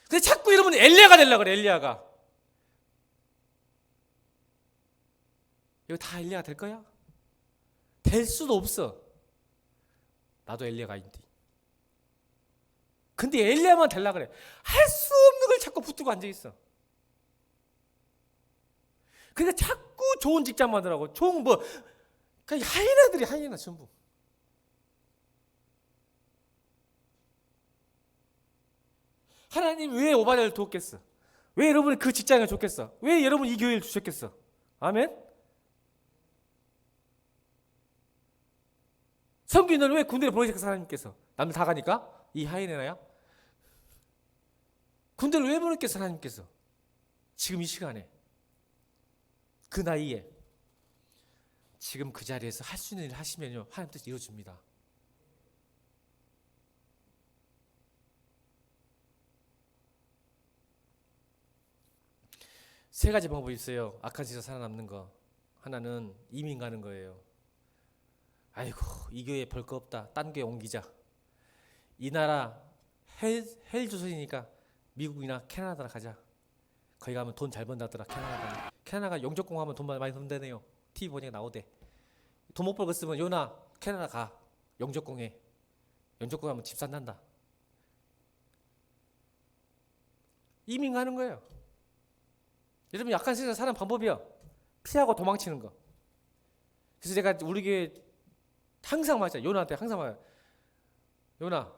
근데 자꾸 여러분 엘리야가 되려고 그래. 엘리야가. 이거 다 엘리야가 될 거야? 될 수도 없어. 나도 엘리야가 아닌데. 근데 엘리야만 되려고 그래. 할 수 없는 걸 자꾸 붙들고 앉아있어. 그러니까 자꾸 좋은 직장 만들라고. 좋은 뭐 그러니까 하이나들이 하이나 전부. 하나님 왜 오바댜를 돕겠어? 왜 여러분이 그 직장을 줬겠어? 왜 여러분 이 교회를 주셨겠어? 아멘? 성규는 왜 군대를 보내셨겠어? 하나님께서. 남들 다 가니까? 이 하이네나야? 군대를 왜 보냈겠어? 하나님께서. 지금 이 시간에, 그 나이에 지금 그 자리에서 할 수 있는 일을 하시면요, 하나님 뜻 이루어집니다. 세 가지 방법이 있어요. 악한 짓에서 살아남는 거. 하나는 이민 가는 거예요. 아이고, 이 교회에 볼 거 없다. 딴 교회 옮기자. 이 나라 헬 조선이니까 미국이나 캐나다나 가자. 거기 가면 돈 잘 번다더라. 캐나다가 영적공 하면 돈 많이 번다네요. TV 보니까 나오대. 돈 못 벌고 쓰면 요나 캐나다 가. 영적공해. 영적공 하면 집 산단다. 이민 가는 거예요. 여러분, 약한 세상 사는 방법이요. 피하고 도망치는 거. 그래서 제가 우리 교회 항상 말했잖아요. 요나한테 항상 말해요. 요나,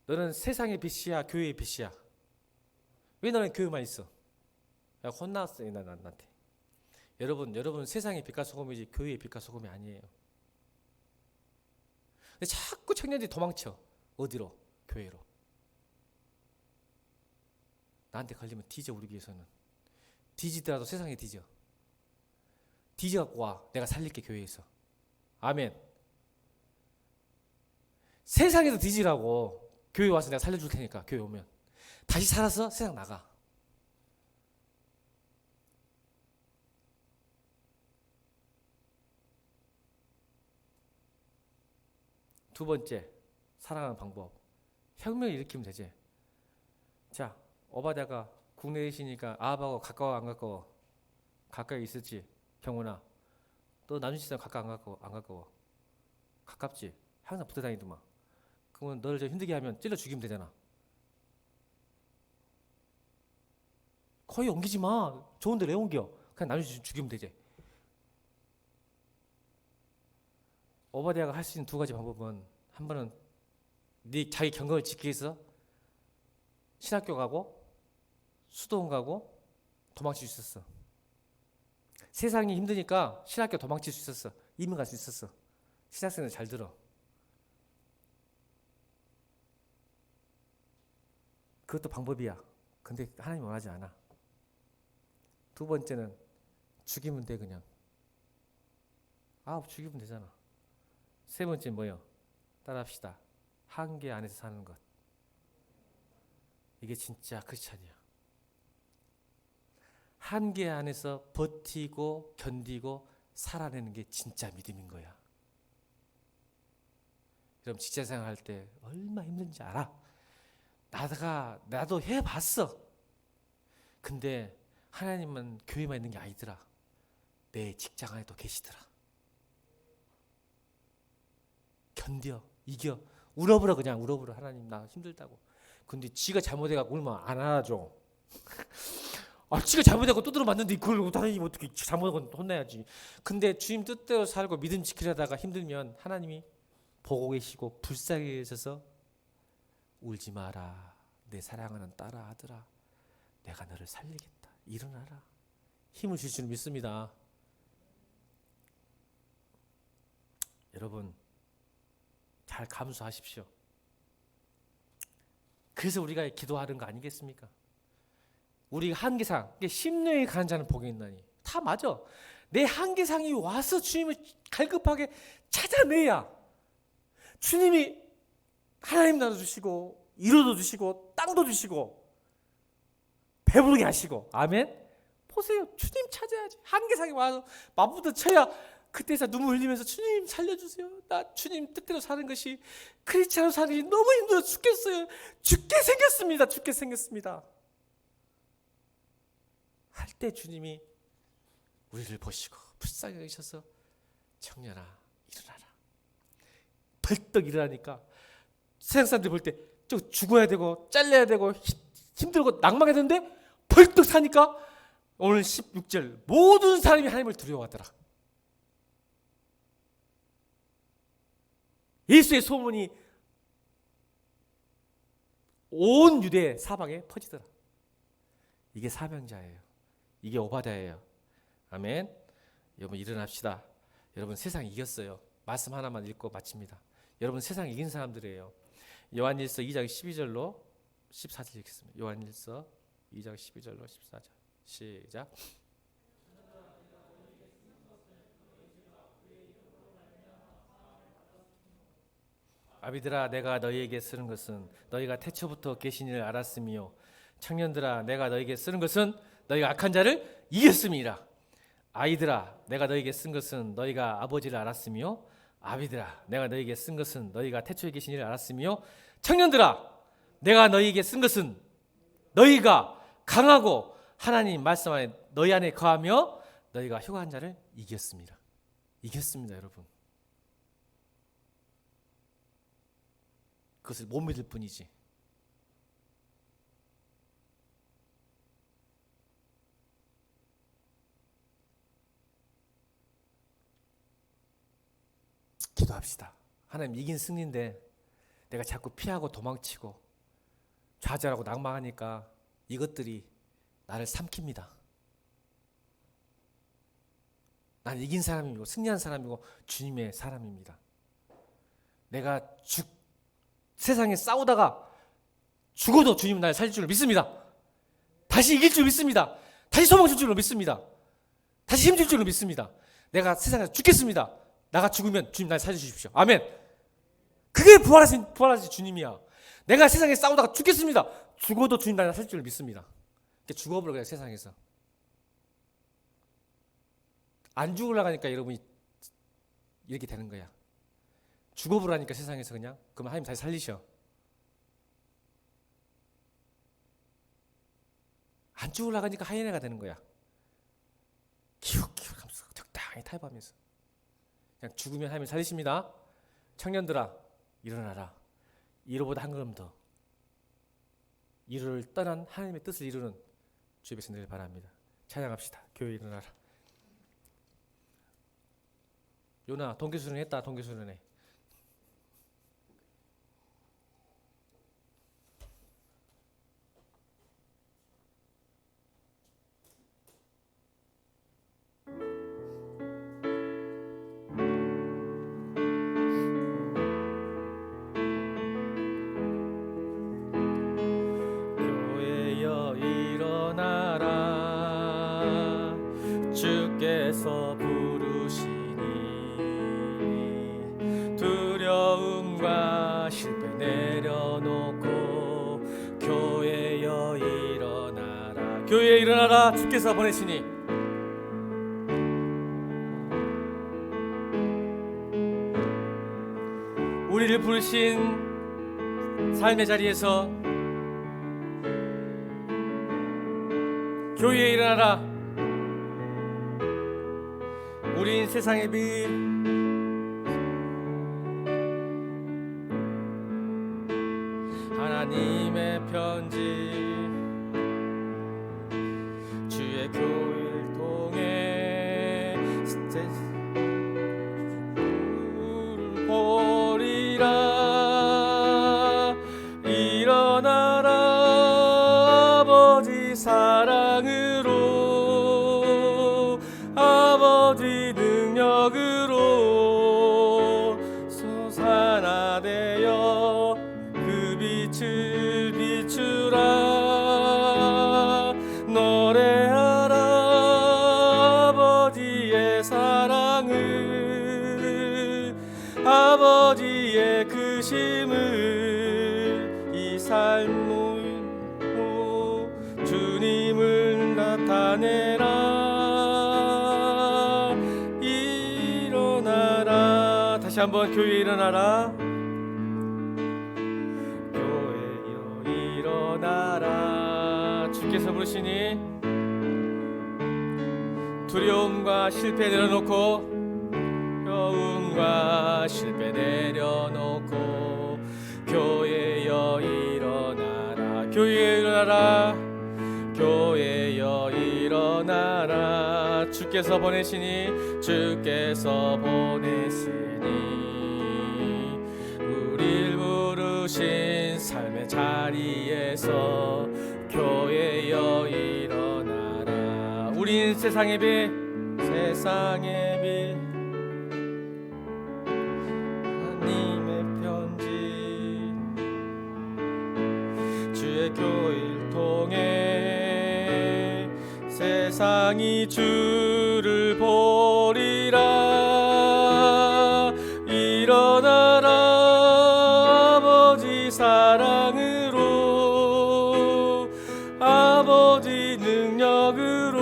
너는 세상의 빛이야, 교회의 빛이야. 왜 너는 교회만 있어? 야, 혼났어요, 나한테. 여러분 세상의 빛과 소금이지 교회의 빛과 소금이 아니에요. 근데 자꾸 청년들이 도망쳐. 어디로? 교회로. 나한테 걸리면 뒤져. 우리 교회에서는 뒤지더라도 세상에 뒤져. 뒤져갖고 와. 내가 살릴게. 교회에서. 아멘. 세상에서 뒤지라고. 교회 와서 내가 살려줄 테니까. 교회 오면 다시 살아서 세상 나가. 두 번째, 살아가는 방법. 혁명을 일으키면 되지. 자, 오바댜가 국내에 계시니까 아합하고 가까워 안 가까워? 가까이 있었지. 경훈아, 너 남준씨랑 가까워 안 가까워? 안 가까워? 가깝지. 항상 붙어 다니더만. 그러면 너를 좀 힘들게 하면 찔러 죽이면 되잖아. 거의 옮기지 마. 좋은데 왜 옮겨? 그냥 남준씨 죽이면 되지. 오바댜가 할 수 있는 두 가지 방법은, 한 번은 네 자기 경건을 지키기 위해서 신학교 가고 수도원 가고 도망칠 수 있었어. 세상이 힘드니까 신학교 도망칠 수 있었어. 이민 갈 수 있었어. 신학생들 잘 들어. 그것도 방법이야. 근데 하나님 원하지 않아. 두 번째는 죽이면 돼. 그냥 죽이면 되잖아. 세 번째 뭐요? 따라합시다. 한계 안에서 사는 것. 이게 진짜 크리스찬이야. 한계 안에서 버티고 견디고 살아내는 게 진짜 믿음인 거야. 그럼 직장생활 할 때 얼마나 힘든지 알아? 나도 해봤어. 근데 하나님은 교회만 있는 게 아니더라. 내 직장 안에도 계시더라. 견뎌, 이겨, 울어버려. 그냥 울어버려. 하나님 나 힘들다고. 근데 지가 잘못해갖고 울면 안 알아줘. 지가 잘못해갖고 두드려 맞는데 그걸 하나님 어떻게 잘못하고 혼나야지. 근데 주님 뜻대로 살고 믿음 지키려다가 힘들면 하나님이 보고 계시고 불쌍히 계셔서 울지 마라. 내 사랑하는 딸아, 아들아, 내가 너를 살리겠다. 일어나라. 힘을 주실 줄 믿습니다. 여러분, 잘 감수하십시오. 그래서 우리가 기도하는 거 아니겠습니까? 우리 한계상, 심령이 가는 자는 복이 있나니. 다 맞아. 내 한계상이 와서 주님을 갈급하게 찾아내야 주님이 하나님 나도 주시고 이루도 주시고 땅도 주시고 배부르게 하시고. 아멘. 보세요. 주님 찾아야지. 한계상이 와서 맞부터 쳐야 그때서 눈물 흘리면서 주님 살려주세요. 나 주님 뜻대로 사는 것이 크리스찬으로 사는 것이 너무 힘들어 죽겠어요. 죽게 생겼습니다. 죽게 생겼습니다. 할 때 주님이 우리를 보시고 불쌍히 여기셔서 청년아 일어나라. 벌떡 일어나니까 세상 사람들이 볼 때 저 죽어야 되고 잘려야 되고 힘들고 낭망해야 되는데 벌떡 사니까 오늘 16절 모든 사람이 하나님을 두려워하더라. 예수의 소문이 온 유대 사방에 퍼지더라. 이게 사명자예요. 이게 오바댜예요. 아멘. 여러분 일어납시다. 여러분 세상 이겼어요. 말씀 하나만 읽고 마칩니다. 여러분 세상 이긴 사람들이에요. 요한일서 2장 12절로 14절 읽겠습니다. 요한일서 2장 12절로 14절 시작. 아비들아 내가 너희에게 쓰는 것은 너희가 태초부터 계신 이를 알았으며 청년들아 내가 너희에게 쓰는 것은 너희가 악한 자를 이겼음이라. 아이들아 내가 너희에게 쓴 것은 너희가 아버지를 알았으며 아비들아 내가 너희에게 쓴 것은 너희가 태초에 계신 이를 알았으며 청년들아 내가 너희에게 쓴 것은 너희가 강하고 하나님 말씀 안에 너희 안에 거하며 너희가 효과한 자를 이겼습니다. 이겼습니다 여러분. 그것을 못 믿을 뿐이지. 기도합시다. 하나님 이긴 승리인데 내가 자꾸 피하고 도망치고 좌절하고 낭망하니까 이것들이 나를 삼킵니다. 난 이긴 사람이고 승리한 사람이고 주님의 사람입니다. 내가 세상에 싸우다가 죽어도 주님은 나를 살릴 줄 믿습니다. 다시 이길 줄 믿습니다. 다시 소망 줄 줄 믿습니다. 다시 힘줄 줄 믿습니다. 내가 세상에서 죽겠습니다. 나가 죽으면 주님 나를 살려주십시오. 아멘. 그게 부활하신 주님이야. 내가 세상에 싸우다가 죽겠습니다. 죽어도 주님 나를 살릴 줄 믿습니다. 죽어버려 그냥 세상에서. 안 죽으려고 하니까 여러분이 이렇게 되는 거야. 죽어버리니까 세상에서 그냥. 그러면 하나님 다시 살리셔. 안 죽으려고 하니까 하이에나가 되는 거야. 기웃기웃 하면서 적당히 타협하면서. 그냥 죽으면 하나님 살리십니다. 청년들아 일어나라. 이로보다 한 걸음 더 이루를 떠난 하나님의 뜻을 이루는 주의 백성들 바랍니다. 찬양합시다. 교회 일어나라. 요나 동계수련 했다. 동계수련해. 교회여 일어나라. 주께서 부르시니 두려움과 실패 내려놓고 교회여 일어나라. 교회에 일어나라. 주께서 보내시니 우리를 부르신 삶의 자리에서 교회에 일어나라. 우린 세상의 빛, 하나님의 편지, 주의 교회를 통해 보리라. 일어나라. 아버지 사랑으로, 아버지 능력으로 솟아나되어 그 빛을 비추라. 노래하라. 아버지의 사랑을, 아버지의 크심을, 이 삶으로 주님을 나타내라. 일어나라. 다시 한번 교회에 일어나라. 교회여 일어나라. 주께서 부르시니 두려움과 실패 내려놓고 여움과 실패 내려놓고 교회여 일어나라. 교회여 일어나라. 교회여 일어나라. 주께서 보내시니 주께서 보내시니 우릴 부르신 삶의 자리에서 교회여 일어나라. 우린 세상의 빛, 세상의 빛, 하나님의 편지, 주의 교회를 통해 세상이 주를 보리라. 일어나라. 아버지 사랑으로, 아버지 능력으로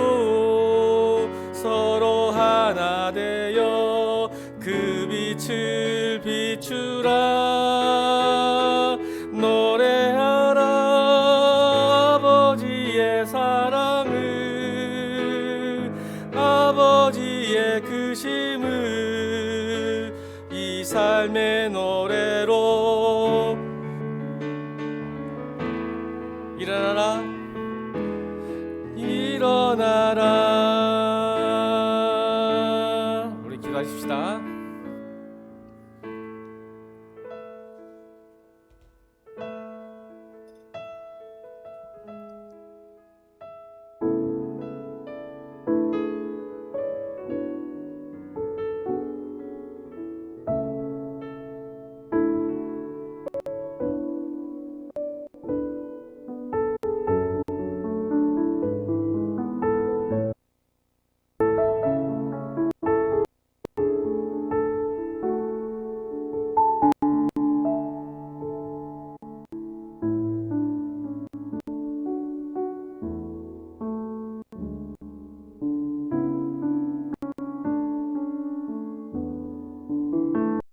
서로 하나 되어 그 빛을 비추라. 노래하라. 아버지의 사랑을, 아버지의 크심을 이 삶의 노래로